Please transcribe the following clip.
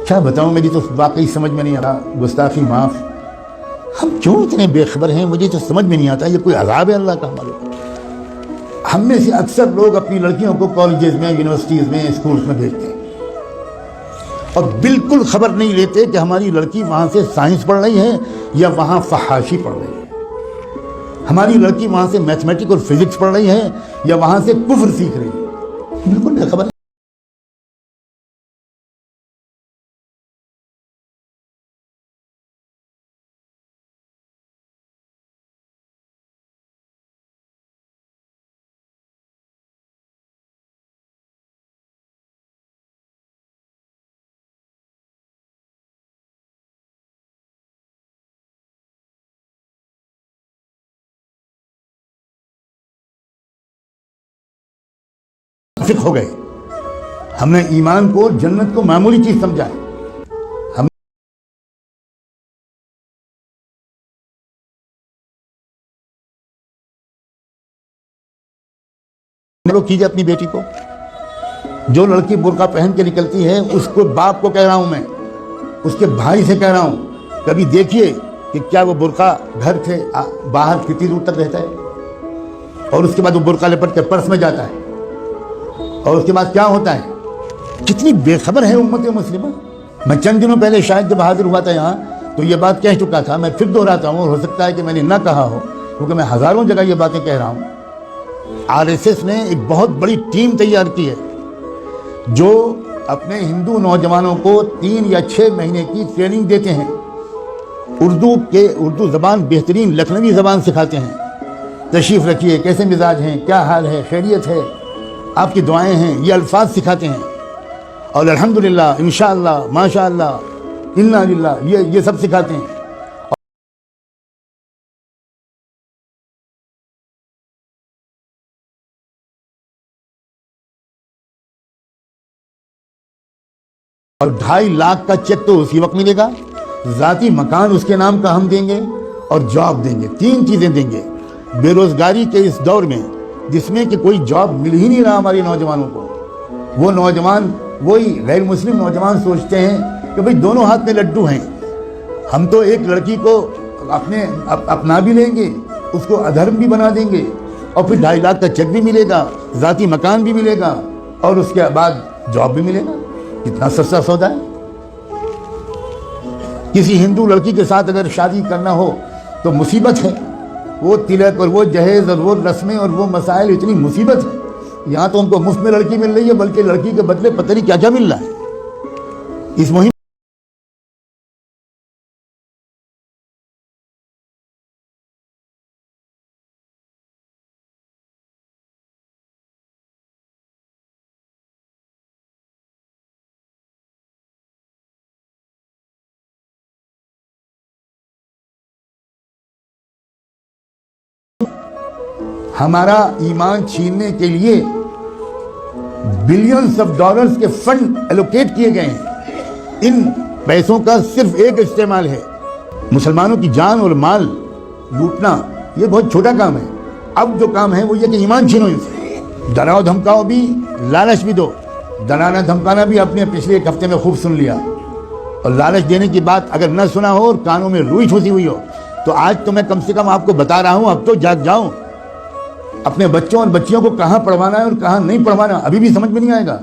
کیا بتاؤں، میری تو واقعی سمجھ میں نہیں آ رہا، گستاخی معاف، ہم کیوں اتنے بے خبر ہیں؟ مجھے تو سمجھ میں نہیں آتا، یہ کوئی عذاب ہے اللہ کا ہمارے اوپر۔ ہم میں سے اکثر لوگ اپنی لڑکیوں کو کالجز میں، یونیورسٹیز میں، اسکولز میں بھیجتے ہیں اور بالکل خبر نہیں لیتے کہ ہماری لڑکی وہاں سے سائنس پڑھ رہی ہے یا وہاں فحاشی پڑھ رہی ہے، ہماری لڑکی وہاں سے میتھمیٹک اور فزکس پڑھ رہی ہے یا وہاں سے کفر سیکھ رہی ہے، بالکل بے خبر۔ فقہ ہو گئے، ہم نے ایمان کو، جنت کو معمولی چیز سمجھا ہے۔ ہم نے کیجیے اپنی بیٹی کو، جو لڑکی برقع پہن کے نکلتی ہے اس کو، باپ کو کہہ رہا ہوں میں، اس کے بھائی سے کہہ رہا ہوں، کبھی دیکھیے کہ کیا وہ برقع گھر سے باہر کتنی دور تک رہتا ہے، اور اس کے بعد وہ برقع لپٹ کے پرس میں جاتا ہے، اور اس کے بعد کیا ہوتا ہے۔ کتنی بے خبر ہے امت مسلمہ۔ میں چند دنوں پہلے شاید جب حاضر ہوا تھا یہاں تو یہ بات کہہ چکا تھا، میں پھر دہراتا ہوں، اور ہو سکتا ہے کہ میں نے نہ کہا ہو کیونکہ میں ہزاروں جگہ یہ باتیں کہہ رہا ہوں۔ RSS نے ایک بہت بڑی ٹیم تیار کی ہے جو اپنے ہندو نوجوانوں کو 3 یا 6 مہینے کی ٹریننگ دیتے ہیں، اردو زبان بہترین لکھنوی زبان سکھاتے ہیں، تشریف رکھیے، کیسے مزاج ہیں، کیا حال ہے، خیریت ہے، آپ کی دعائیں ہیں، یہ الفاظ سکھاتے ہیں، اور الحمدللہ، انشاءاللہ، ماشاءاللہ، انا للہ، یہ سب سکھاتے ہیں۔ اور 2.5 لاکھ کا چیک تو اسی وقت ملے گا، ذاتی مکان اس کے نام کا ہم دیں گے، اور جاب دیں گے، 3 چیزیں دیں گے۔ بے روزگاری کے اس دور میں جس میں کہ کوئی جاب مل ہی نہیں رہا ہمارے نوجوانوں کو، وہ نوجوان، وہی غیر مسلم نوجوان سوچتے ہیں کہ بھئی دونوں ہاتھ میں لڈو ہیں، ہم تو ایک لڑکی کو اپنا بھی لیں گے، اس کو ادھرم بھی بنا دیں گے، اور پھر 2.5 لاکھ کا چیک بھی ملے گا، ذاتی مکان بھی ملے گا، اور اس کے بعد جاب بھی ملے گا۔ کتنا سستا سودا ہے۔ کسی ہندو لڑکی کے ساتھ اگر شادی کرنا ہو تو مصیبت ہے، وہ تلک اور وہ جہیز اور وہ رسمیں اور وہ مسائل، اتنی مصیبت ہے۔ یہاں تو ان کو مفت میں لڑکی مل رہی ہے، بلکہ لڑکی کے بدلے پتہ نہیں کیا کیا مل رہا ہے۔ اس مہم ہمارا ایمان چھیننے کے لیے بلینز آف ڈالرز کے فنڈ ایلوکیٹ کیے گئے ہیں۔ ان پیسوں کا صرف ایک استعمال ہے، مسلمانوں کی جان اور مال لوٹنا۔ یہ بہت چھوٹا کام ہے، اب جو کام ہے وہ یہ کہ ایمان چھینو ان سے، ڈراؤ دھمکاؤ بھی، لالچ بھی دو۔ ڈرانا دھمکانا بھی آپ نے پچھلے 1 ہفتے میں خوب سن لیا، اور لالچ دینے کی بات اگر نہ سنا ہو اور کانوں میں روئی ٹھوسی ہوئی ہو تو آج تو میں کم سے کم آپ کو بتا رہا ہوں، اب تو جاگ جاؤ۔ اپنے بچوں اور بچیوں کو کہاں پڑھوانا ہے اور کہاں نہیں پڑھوانا ابھی بھی سمجھ میں نہیں آئے گا۔